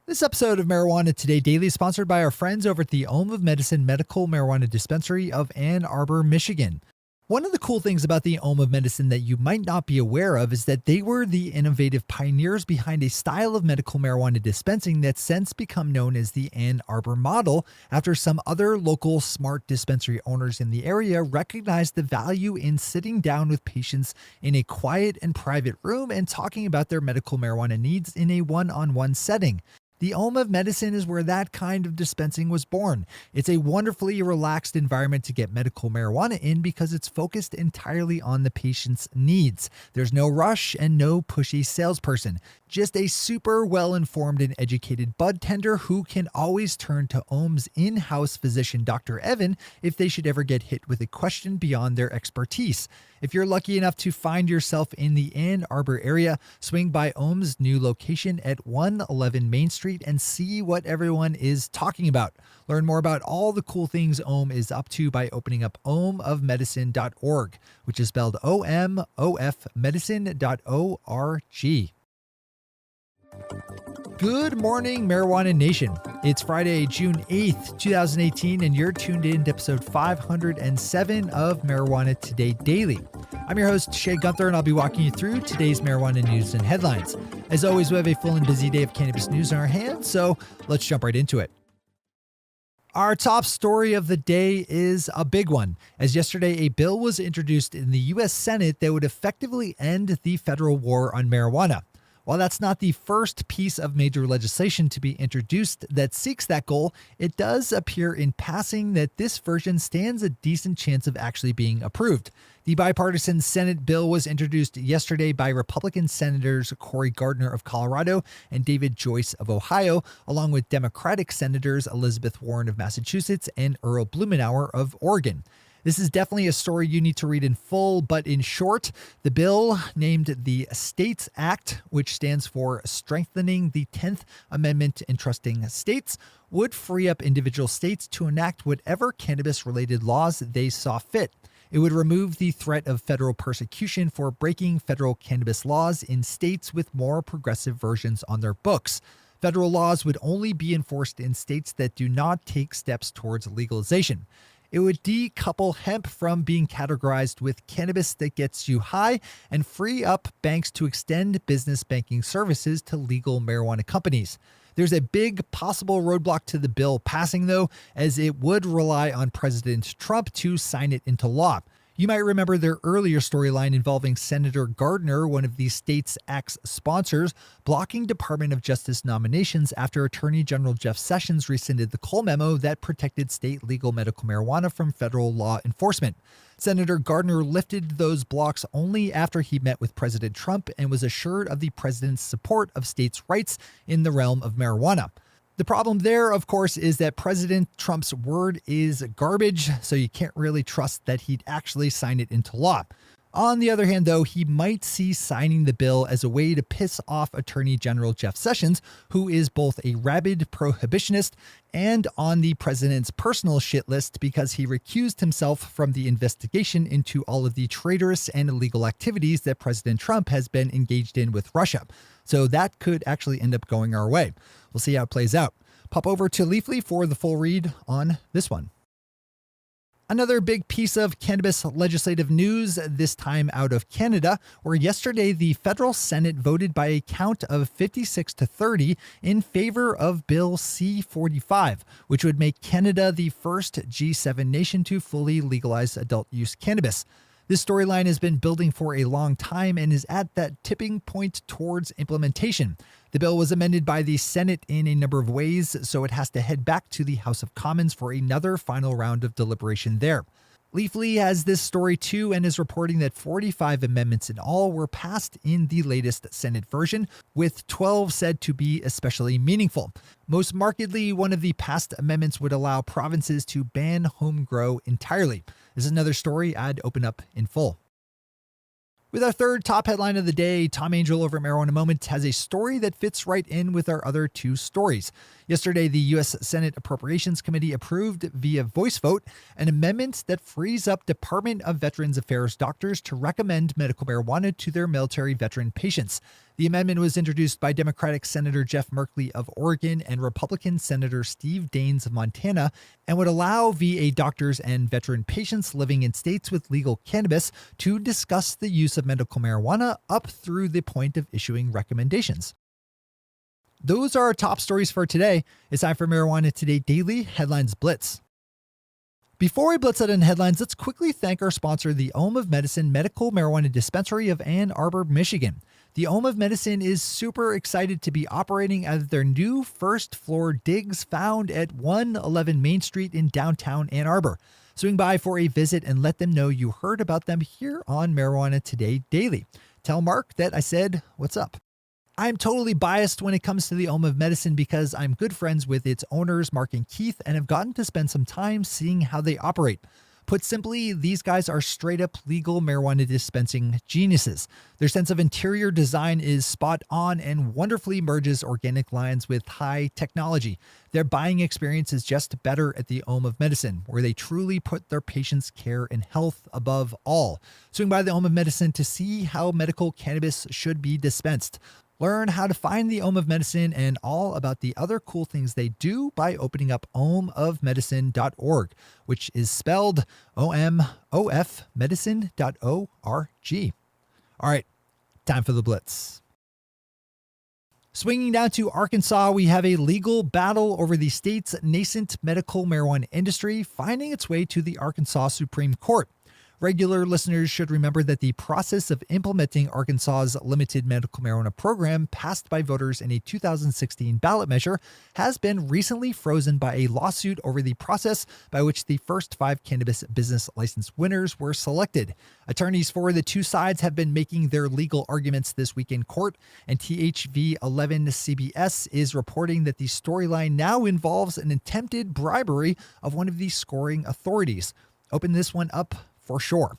This episode of Marijuana Today Daily is sponsored by our friends over at the Home of Medicine Medical Marijuana Dispensary of Ann Arbor, Michigan. One of the cool things about the Home of Medicine that you might not be aware of is that they were the innovative pioneers behind a style of medical marijuana dispensing that's since become known as the Ann Arbor model, after some other local smart dispensary owners in the area recognized the value in sitting down with patients in a quiet and private room and talking about their medical marijuana needs in a one-on-one setting. The Home of Medicine is where that kind of dispensing was born. It's a wonderfully relaxed environment to get medical marijuana in because it's focused entirely on the patient's needs. There's no rush and no pushy salesperson. Just a super well-informed and educated bud tender who can always turn to Ohm's in-house physician, Dr. Evan, if they should ever get hit with a question beyond their expertise. If you're lucky enough to find yourself in the Ann Arbor area, swing by Ohm's new location at 111 Main Street and see what everyone is talking about. Learn more about all the cool things Ohm is up to by opening up ohmofmedicine.org, which is spelled O-M-O-F medicine.org. Good morning, Marijuana Nation. It's Friday, June 8th, 2018, and you're tuned in to episode 507 of Marijuana Today Daily. I'm your host, Shay Gunther, and I'll be walking you through today's marijuana news and headlines. As always, we have a full and busy day of cannabis news in our hands, so let's jump right into it. Our top story of the day is a big one, as yesterday a bill was introduced in the U.S. Senate that would effectively end the federal war on marijuana. While that's not the first piece of major legislation to be introduced that seeks that goal, it does appear in passing that this version stands a decent chance of actually being approved. The bipartisan Senate bill was introduced yesterday by Republican Senators Cory Gardner of Colorado and David Joyce of Ohio, along with Democratic Senators Elizabeth Warren of Massachusetts and Earl Blumenauer of Oregon. This is definitely a story you need to read in full, but in short, the bill, named the STATES Act, which stands for Strengthening the 10th Amendment Entrusting States, would free up individual states to enact whatever cannabis-related laws they saw fit. It would remove the threat of federal persecution for breaking federal cannabis laws in states with more progressive versions on their books. Federal laws would only be enforced in states that do not take steps towards legalization. It would decouple hemp from being categorized with cannabis that gets you high and free up banks to extend business banking services to legal marijuana companies. There's a big possible roadblock to the bill passing, though, as it would rely on President Trump to sign it into law. You might remember their earlier storyline involving Senator Gardner, one of the state's act's sponsors, blocking Department of Justice nominations after Attorney General Jeff Sessions rescinded the Cole memo that protected state legal medical marijuana from federal law enforcement. Senator Gardner lifted those blocks only after he met with President Trump and was assured of the president's support of states' rights in the realm of marijuana. The problem there, of course, is that President Trump's word is garbage, so you can't really trust that he'd actually sign it into law. On the other hand, though, he might see signing the bill as a way to piss off Attorney General Jeff Sessions, who is both a rabid prohibitionist and on the president's personal shit list because he recused himself from the investigation into all of the traitorous and illegal activities that President Trump has been engaged in with Russia. So that could actually end up going our way. We'll see how it plays out. Pop over to Leafly for the full read on this one. Another big piece of cannabis legislative news, this time out of Canada, where yesterday the federal Senate voted by a count of 56 to 30 in favor of Bill C-45, which would make Canada the first G7 nation to fully legalize adult use cannabis. This storyline has been building for a long time and is at that tipping point towards implementation. The bill was amended by the Senate in a number of ways, so it has to head back to the House of Commons for another final round of deliberation there. Leafly has this story too and is reporting that 45 amendments in all were passed in the latest Senate version, with 12 said to be especially meaningful. Most markedly, one of the passed amendments would allow provinces to ban home grow entirely. This is another story I'd open up in full. With our third top headline of the day, Tom Angel over at Marijuana Moment has a story that fits right in with our other two stories. Yesterday, the U.S. Senate Appropriations Committee approved via voice vote an amendment that frees up Department of Veterans Affairs doctors to recommend medical marijuana to their military veteran patients. The amendment was introduced by Democratic Senator Jeff Merkley of Oregon and Republican Senator Steve Daines of Montana, and would allow VA doctors and veteran patients living in states with legal cannabis to discuss the use of medical marijuana up through the point of issuing recommendations. Those are our top stories for today. It's time for Marijuana Today Daily Headlines Blitz. Before we blitz out in headlines, let's quickly thank our sponsor, the Home of Medicine Medical Marijuana Dispensary of Ann Arbor, Michigan. The Home of Medicine is super excited to be operating out of their new first-floor digs found at 111 Main Street in downtown Ann Arbor. Swing by for a visit and let them know you heard about them here on Marijuana Today Daily. Tell Mark that I said, what's up? I'm totally biased when it comes to the Home of Medicine because I'm good friends with its owners, Mark and Keith, and have gotten to spend some time seeing how they operate. Put simply, these guys are straight up legal marijuana dispensing geniuses. Their sense of interior design is spot on and wonderfully merges organic lines with high technology. Their buying experience is just better at the Home of Medicine, where they truly put their patients' care and health above all. Swing by the Home of Medicine to see how medical cannabis should be dispensed. Learn how to find the Home of Medicine and all about the other cool things they do by opening up homeofmedicine.org, which is spelled omofmedicine.org. All right, time for the blitz. Swinging down to Arkansas, we have a legal battle over the state's nascent medical marijuana industry finding its way to the Arkansas Supreme Court. Regular listeners should remember that the process of implementing Arkansas's limited medical marijuana program passed by voters in a 2016 ballot measure has been recently frozen by a lawsuit over the process by which the first 5 cannabis business license winners were selected. Attorneys for the two sides have been making their legal arguments this week in court, and THV 11 CBS is reporting that the storyline now involves an attempted bribery of one of the scoring authorities. Open this one up for sure.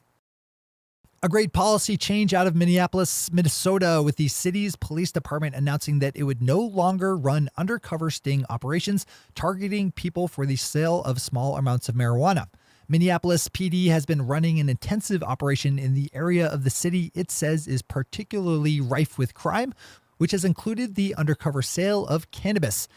A great policy change out of Minneapolis, Minnesota, with the city's police department announcing that it would no longer run undercover sting operations targeting people for the sale of small amounts of marijuana. Minneapolis PD has been running an intensive operation in the area of the city it says is particularly rife with crime, which has included the undercover sale of cannabis.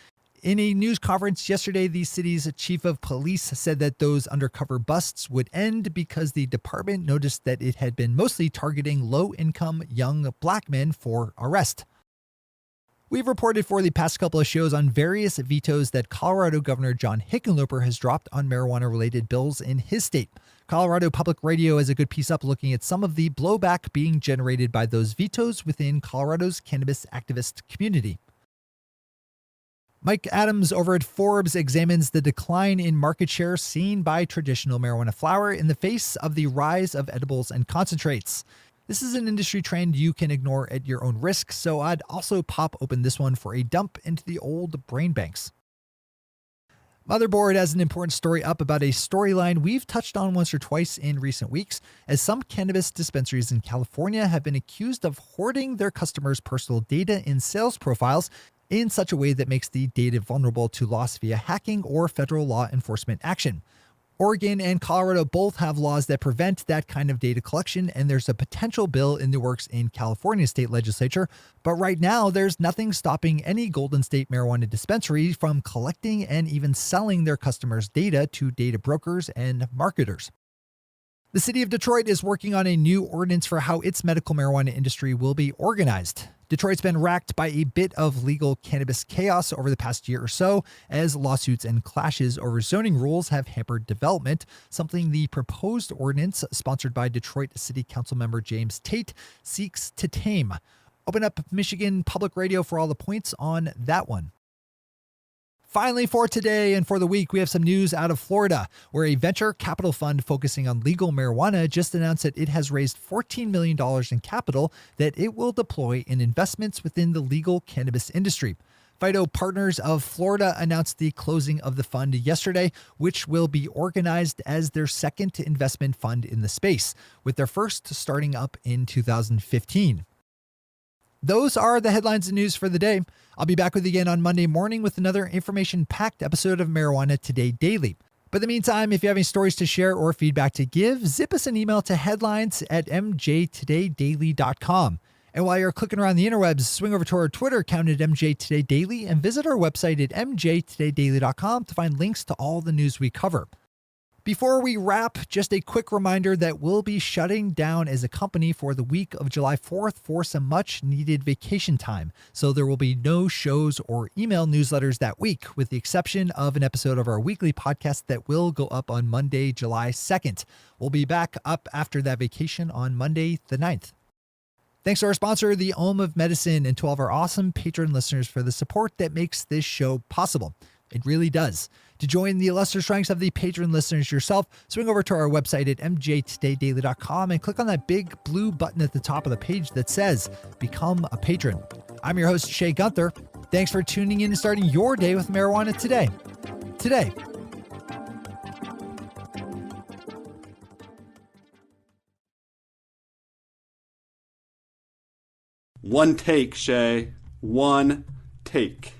In a news conference yesterday, the city's chief of police said that those undercover busts would end because the department noticed that it had been mostly targeting low-income young black men for arrest. We've reported for the past couple of shows on various vetoes that Colorado Governor John Hickenlooper has dropped on marijuana-related bills in his state. Colorado Public Radio has a good piece up looking at some of the blowback being generated by those vetoes within Colorado's cannabis activist community. Mike Adams over at Forbes examines the decline in market share seen by traditional marijuana flower in the face of the rise of edibles and concentrates. This is an industry trend you can ignore at your own risk, so I'd also pop open this one for a dump into the old brain banks. Motherboard has an important story up about a storyline we've touched on once or twice in recent weeks, as some cannabis dispensaries in California have been accused of hoarding their customers' personal data in sales profiles in such a way that makes the data vulnerable to loss via hacking or federal law enforcement action. Oregon and Colorado both have laws that prevent that kind of data collection, and there's a potential bill in the works in California state legislature. But right now, there's nothing stopping any Golden State marijuana dispensary from collecting and even selling their customers' data to data brokers and marketers. The city of Detroit is working on a new ordinance for how its medical marijuana industry will be organized. Detroit's been racked by a bit of legal cannabis chaos over the past year or so, as lawsuits and clashes over zoning rules have hampered development, something the proposed ordinance, sponsored by Detroit City Council member James Tate, seeks to tame. Open up Michigan Public Radio for all the points on that one. Finally, for today and for the week, we have some news out of Florida, where a venture capital fund focusing on legal marijuana just announced that it has raised $14 million in capital that it will deploy in investments within the legal cannabis industry. Phyto Partners of Florida announced the closing of the fund yesterday, which will be organized as their second investment fund in the space, with their first starting up in 2015. Those are the headlines and news for the day. I'll be back with you again on Monday morning with another information-packed episode of Marijuana Today Daily. But in the meantime, if you have any stories to share or feedback to give, zip us an email to headlines@mjtodaydaily.com. And while you're clicking around the interwebs, swing over to our Twitter account at MJ Today Daily and visit our website at mjtodaydaily.com to find links to all the news we cover. Before we wrap, just a quick reminder that we'll be shutting down as a company for the week of July 4th for some much needed vacation time. So there will be no shows or email newsletters that week, with the exception of an episode of our weekly podcast that will go up on Monday, July 2nd. We'll be back up after that vacation on Monday, the 9th. Thanks to our sponsor, the Home of Medicine, and to all of our awesome patron listeners for the support that makes this show possible. It really does. To join the illustrious ranks of the patron listeners yourself, swing over to our website at mjtodaydaily.com and click on that big blue button at the top of the page that says Become a Patron. I'm your host, Shay Gunther. Thanks for tuning in and starting your day with marijuana today. One take, Shay. One take.